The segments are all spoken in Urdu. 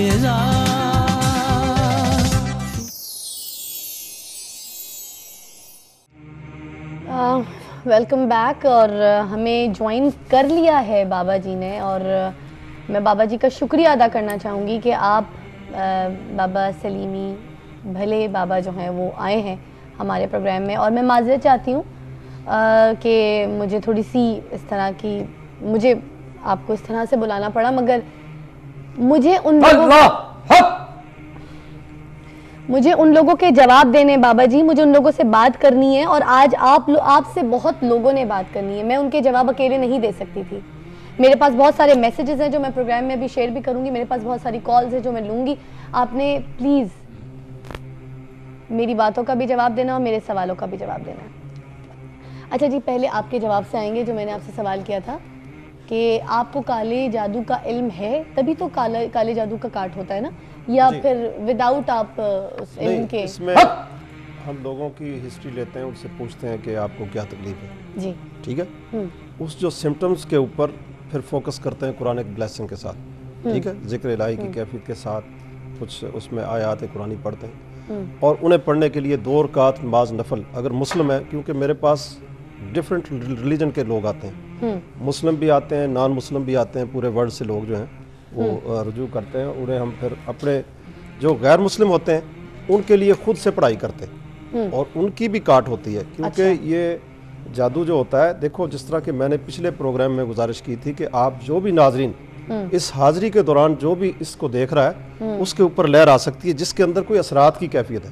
رضا. Welcome back. اور ہمیں جوائن کر لیا ہے بابا جی نے, اور میں بابا جی کا شکریہ ادا کرنا چاہوں گی کہ آپ بابا سلیمی بھلے بابا جو ہیں وہ آئے ہیں ہمارے پروگرام میں. اور میں معذرت چاہتی ہوں کہ مجھے تھوڑی سی اس طرح کی, مجھے آپ کو اس طرح سے بلانا پڑا, مگر مجھے ان لوگوں کے جواب دینے بابا جی, مجھے ان لوگوں سے بات کرنی ہے, اور آج آپ سے بہت لوگوں نے بات کرنی ہے. میں ان کے جواب اکیلے نہیں دے سکتی تھی. میرے پاس بہت سارے میسیجز ہیں جو میں پروگرام میں بھی شیئر بھی کروں گی, میرے پاس بہت ساری کالز ہیں جو میں لوں گی. آپ نے پلیز میری باتوں کا بھی جواب دینا اور میرے سوالوں کا بھی جواب دینا ہے. اچھا جی, پہلے آپ کے جواب سے آئیں گے جو میں نے آپ سے سوال کیا تھا کہ آپ کو کالے جادو کا علم ہے, تبھی تو کالے جادو کا کاٹ ہوتا ہے نا, یا پھر وداؤٹ آپ اس علم کے؟ اس میں ہم لوگوں کی ہسٹری لیتے ہیں, ان سے پوچھتے ہیں کہ آپ کو کیا تکلیف ہے جی, ٹھیک ہے, اس جو سمٹمز کے اوپر پھر فوکس کرتے ہیں قرآن بلیسنگ کے ساتھ, ٹھیک ہے, ذکر الہی کی کیفیت کے ساتھ کچھ اس میں آیات قرآنی پڑھتے ہیں, اور انہیں پڑھنے کے لیے 2 رکعت نماز نفل اگر مسلم ہے, کیونکہ میرے پاس ڈفرینٹ ریلیجن کے لوگ آتے ہیں, مسلم بھی آتے ہیں, نان مسلم بھی آتے ہیں, پورے ورلڈ سے لوگ جو ہیں وہ رجوع کرتے ہیں. انہیں ہم پھر اپنے جو غیر مسلم ہوتے ہیں ان کے لیے خود سے پڑھائی کرتے ہیں, اور ان کی بھی کاٹ ہوتی ہے, کیونکہ یہ جادو جو ہوتا ہے, دیکھو جس طرح کہ میں نے پچھلے پروگرام میں گزارش کی تھی کہ آپ جو بھی ناظرین اس حاضری کے دوران جو بھی اس کو دیکھ رہا ہے اس کے اوپر لہر آ سکتی ہے جس کے اندر کوئی اثرات کی کیفیت ہے.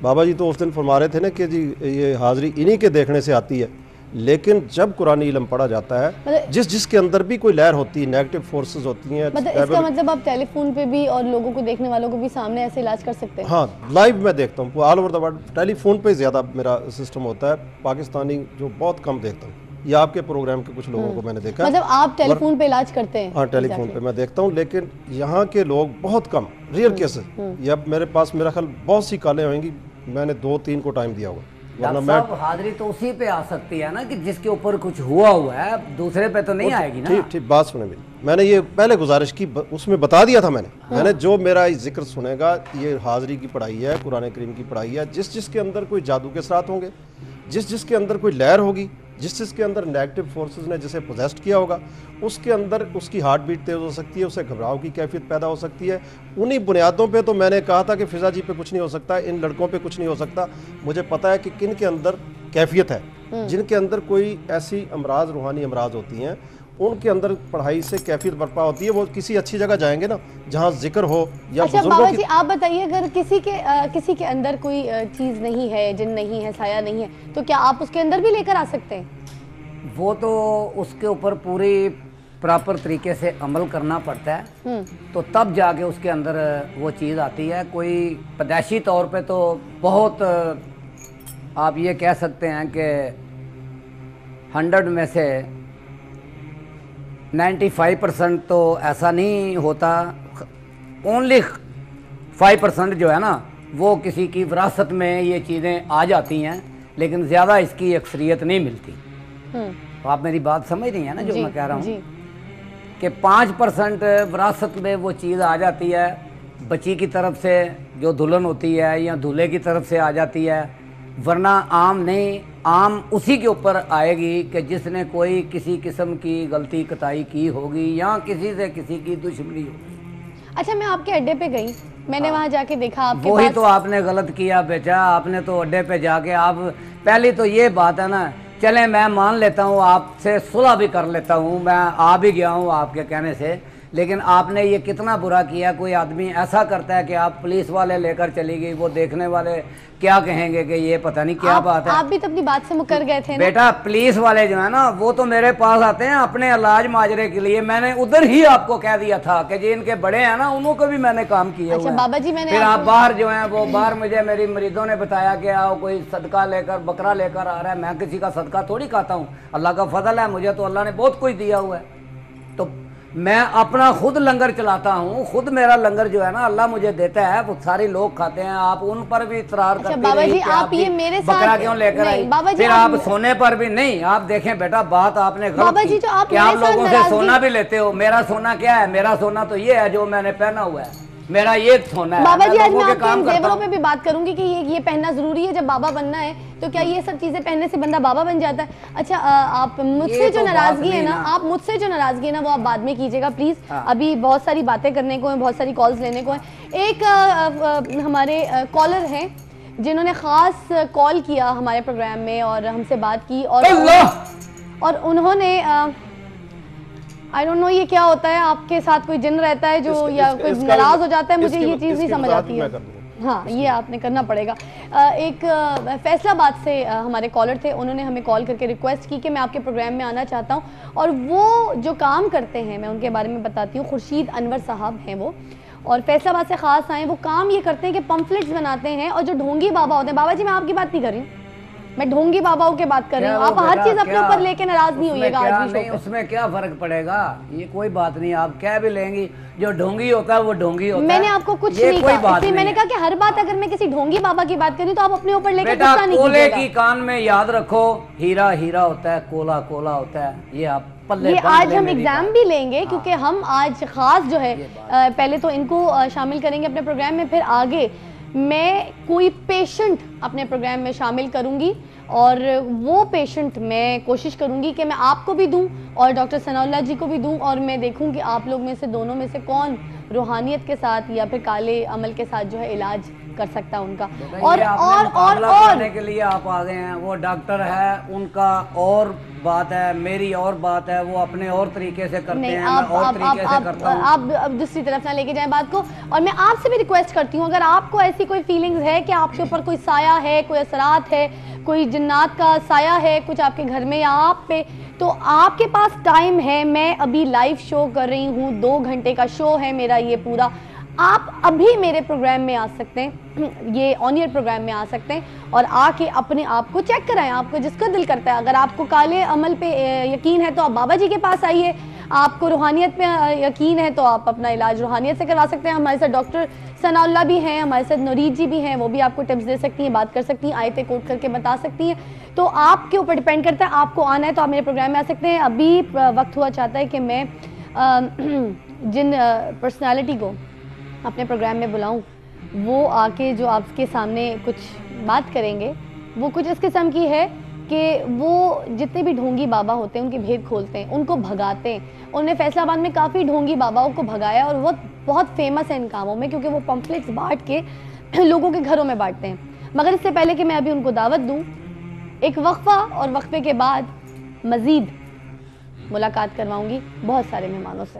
بابا جی تو اس دن فرما رہے تھے نا کہ جی یہ حاضری انہی کے دیکھنے سے آتی ہے, لیکن جب قرآن علم پڑھا جاتا ہے جس کے اندر بھی کوئی لہر ہوتی ہے, نیگیٹو فورسز ہوتی ہیں, اس کا مطلب آپ ٹیلی فون پہ بھی اور لوگوں کو دیکھنے والوں کو بھی سامنے ایسے علاج کر سکتے ہیں؟ ہاں, لائیو میں دیکھتا ہوں all over the world. Telephone پہ زیادہ میرا سسٹم ہوتا ہے, پاکستانی جو بہت کم دیکھتا ہوں, یا آپ کے پروگرام کے کچھ لوگوں کو میں نے دیکھا. مطلب آپ ٹیلی فون پہ علاج کرتے ہیں؟ ہاں, ٹیلی فون پہ میں دیکھتا ہوں, لیکن یہاں کے لوگ بہت کم, ریئر کیسز. یا میرے پاس میرا خیال بہت سی کالیں ہوئیں گی, میں نے 2-3 کو ٹائم دیا ہوگا. ڈاکٹر صاحب حاضری تو اسی پہ آ سکتی ہے نا کہ جس کے اوپر کچھ ہوا ہے, دوسرے پہ تو نہیں آئے گی نا. ٹھیک, بات سنیں میری, میں نے یہ پہلے گزارش کی, اس میں بتا دیا تھا میں نے جو میرا ذکر سنے گا یہ حاضری کی پڑھائی ہے, قرآن کریم کی پڑھائی ہے. جس کے اندر کوئی جادو کے اثرات ہوں گے, جس کے اندر کوئی لہر ہوگی, جس کے اندر نیگیٹو فورسز نے جسے پوزیسٹ کیا ہوگا, اس کے اندر اس کی ہارٹ بیٹ تیز ہو سکتی ہے, اسے گھبراؤ کی کیفیت پیدا ہو سکتی ہے. انہی بنیادوں پہ تو میں نے کہا تھا کہ فضا جی پہ کچھ نہیں ہو سکتا, ان لڑکوں پہ کچھ نہیں ہو سکتا. مجھے پتا ہے کہ کن کے اندر کیفیت ہے, جن کے اندر کوئی ایسی امراض, روحانی امراض ہوتی ہیں, ان کے اندر پڑھائی سے کیفیت برپا ہوتی ہے. وہ کسی اچھی جگہ جائیں گے نا جہاں ذکر ہو یا اچھا بابا جی آپ بتائیے, اگر کسی کے اندر کوئی چیز نہیں ہے, جن نہیں ہے, سایہ نہیں ہے, تو کیا آپ اس کے اندر بھی لے کر آ سکتے ہیں؟ وہ تو اس کے اوپر پوری پراپر طریقے سے عمل کرنا پڑتا ہے, تو تب جا کے اس کے اندر وہ چیز آتی ہے. کوئی پیدائشی طور پہ تو بہت آپ یہ کہہ سکتے ہیں کہ 100 میں سے 95% تو ایسا نہیں ہوتا, اونلی 5% جو ہے نا وہ کسی کی وراثت میں یہ چیزیں آ جاتی ہیں, لیکن زیادہ اس کی اکثریت نہیں ملتی. آپ میری بات سمجھ رہی ہیں نا جو میں کہہ رہا ہوں, کہ 5% وراثت میں وہ چیز آ جاتی ہے, بچی کی طرف سے جو دلہن ہوتی ہے یا دولہے کی طرف سے آ جاتی ہے, ورنہ عام نہیں. عام اسی کے اوپر آئے گی کہ جس نے کوئی کسی قسم کی غلطی کتائی کی ہوگی یا کسی سے کسی کی دشمنی ہوگی. اچھا, میں آپ کے اڈے پہ گئی, میں نے وہاں جا کے دیکھا آپ کے وہی تو آپ نے غلط کیا بیٹا. آپ نے تو اڈے پہ جا کے, آپ پہلی تو یہ بات ہے نا, چلیں میں مان لیتا ہوں, آپ سے صلح بھی کر لیتا ہوں, میں آ بھی گیا ہوں آپ کے کہنے سے, لیکن آپ نے یہ کتنا برا کیا. کوئی آدمی ایسا کرتا ہے کہ آپ پولیس والے لے کر چلی گئی, وہ دیکھنے والے کیا کہیں گے کہ یہ پتہ نہیں کیا بات ہے. آپ بھی تو اپنی بات سے مکر گئے تھے بیٹا. پولیس والے جو ہیں نا وہ تو میرے پاس آتے ہیں اپنے علاج ماجرے کے لیے. میں نے ادھر ہی آپ کو کہہ دیا تھا کہ جی ان کے بڑے ہیں نا, انہوں کو بھی میں نے کام کیے ہوئے ہیں. بابا جی میں نے پھر آپ باہر جو ہیں وہ باہر مجھے میری مریضوں نے بتایا کہ آؤ کوئی صدقہ لے کر بکرا لے کر آ رہا ہے. میں کسی کا صدقہ تھوڑی کھاتا ہوں, اللہ کا فضل ہے, مجھے تو اللہ نے بہت کچھ دیا ہوا ہے. تو میں اپنا خود لنگر چلاتا ہوں, خود میرا لنگر جو ہے نا اللہ مجھے دیتا ہے, وہ سارے لوگ کھاتے ہیں, آپ ان پر بھی اصرار کرتے بابا جی رہی کہ آپ یہ میرے ساتھ بکرا کیوں لے کر آئی, پھر آپ سونے پر بھی نہیں. آپ دیکھیں بیٹا بات آپ نے غلط کی کہ آپ لوگوں سے سونا بھی لیتے ہو. میرا سونا کیا ہے, میرا سونا تو یہ ہے جو میں نے پہنا ہوا ہے, میرا یہ سونا ہے. بابا جی آج میں آپ کے زیوروں پہ بھی بات کروں گی کہ یہ پہننا ضروری ہے جب بابا بننا ہے, تو کیا یہ سب چیزیں پہننے سے بندہ بابا بن جاتا ہے؟ اچھا آپ مجھ سے جو ناراضگی ہے نا, وہ آپ بعد میں کیجیے گا پلیز. ابھی بہت ساری باتیں کرنے کو ہیں, بہت ساری کالز لینے کو ہیں. ایک ہمارے کالر ہیں جنہوں نے خاص کال کیا ہمارے پروگرام میں اور ہم سے بات کی, اور انہوں نے I don't know یہ کیا ہوتا ہے, آپ کے ساتھ کوئی جن رہتا ہے جو یا کوئی ناراض ہو جاتا ہے, مجھے یہ چیز نہیں سمجھ آتی ہے. ہاں یہ آپ نے کرنا پڑے گا. ایک فیصل آباد سے ہمارے کالر تھے, انہوں نے ہمیں کال کر کے ریکویسٹ کی کہ میں آپ کے پروگرام میں آنا چاہتا ہوں, اور وہ جو کام کرتے ہیں میں ان کے بارے میں بتاتی ہوں. خورشید انور صاحب ہیں وہ, اور فیصل آباد سے خاص آئے. وہ کام یہ کرتے ہیں کہ پمفلٹس بناتے ہیں, اور جو ڈھونگی بابا ہوتے ہیں, بابا جی میں آپ کی بات نہیں کر رہی ہوں, میں ڈھونگی باباؤں کے بات کر رہی ہوں. آپ ہر چیز اپنے اوپر لے کے ناراض نہیں ہوئیے گا آج بھی شو پہ. اس میں کیا فرق پڑے گا, یہ کوئی بات نہیں, آپ کہہ بھی لیں گی جو ڈھونگی ہوتا ہے وہ ڈھونگی ہوتا ہے. میں نے آپ کو کچھ نہیں کہا, اس لیے میں نے کہا کہ ہر بات اگر میں کسی ڈھونگی بابا کی بات کروں تو آپ اپنے اوپر لے کے غصہ نہیں کیجیے گا. کولے کی کان میں یاد رکھو, ہیرا ہیرا ہوتا ہے, کولا کولا ہوتا ہے. یہ آپ یہ آج ہم ایگزام بھی لیں گے کیونکہ ہم آج خاص جو ہے پہلے تو ان کو شامل کریں گے اپنے پروگرام میں, پھر آگے میں کوئی پیشنٹ اپنے پروگرام میں شامل کروں گی, اور وہ پیشنٹ میں کوشش کروں گی کہ میں آپ کو بھی دوں اور ڈاکٹر ثناء اللہ جی کو بھی دوں, اور میں دیکھوں کہ آپ لوگ میں سے دونوں میں سے کون روحانیت کے ساتھ یا پھر کالے عمل کے ساتھ جو ہے علاج کر سکتا ان کا. اور کے لیے آپ آ گئے ہیں, وہ ڈاکٹر ہے, ان کا اور بات ہے, میری اور بات ہے, وہ اپنے اور طریقے سے کرتے ہیں, میں اور طریقے سے کرتا ہوں. آپ دوسری طرف نہ لے کے جائیں بات کو. اور میں آپ سے بھی ریکویسٹ کرتی ہوں, اگر آپ کو ایسی کوئی فیلنگز ہے کہ آپ کے اوپر کوئی سایہ ہے, کوئی اثرات ہے, کوئی جنات کا سایہ ہے کچھ آپ کے گھر میں یا آپ پہ, تو آپ کے پاس ٹائم ہے. میں ابھی لائیو شو کر رہی ہوں, 2 گھنٹے کا شو ہے میرا یہ پورا. آپ ابھی میرے پروگرام میں آ سکتے ہیں, یہ آن ایئر پروگرام میں آ سکتے ہیں, اور آ کے اپنے آپ کو چیک کرائیں, آپ کو جس کا دل کرتا ہے. اگر آپ کو کالے عمل پہ یقین ہے تو آپ بابا جی کے پاس آئیے, آپ کو روحانیت پہ یقین ہے تو آپ اپنا علاج روحانیت سے کروا سکتے ہیں. ہمارے ساتھ ڈاکٹر ثناء اللہ بھی ہیں, ہمارے ساتھ نورید جی بھی ہیں, وہ بھی آپ کو ٹپس دے سکتی ہیں, بات کر سکتی ہیں, آیتیں کوٹ کر کے بتا سکتی ہیں. تو آپ کے اوپر ڈیپینڈ کرتا ہے, آپ کو آنا ہے تو آپ میرے پروگرام میں آ سکتے ہیں. ابھی وقت ہوا چاہتا ہے کہ میں جن پرسنالٹی کو اپنے پروگرام میں بلاؤں, وہ آ کے جو آپ کے سامنے کچھ بات کریں گے, وہ کچھ اس قسم کی ہے کہ وہ جتنے بھی ڈھونگی بابا ہوتے ہیں ان کے بھید کھولتے ہیں, ان کو بھگاتے ہیں. انہوں نے فیصل آباد میں کافی ڈھونگی باباؤں کو بھگایا, اور وہ بہت فیمس ہے ان کاموں میں کیونکہ وہ پمفلٹس بانٹ کے لوگوں کے گھروں میں بانٹتے ہیں. مگر اس سے پہلے کہ میں ابھی ان کو دعوت دوں, ایک وقفہ, اور وقفے کے بعد مزید ملاقات کرواؤں گی بہت سارے مہمانوں سے.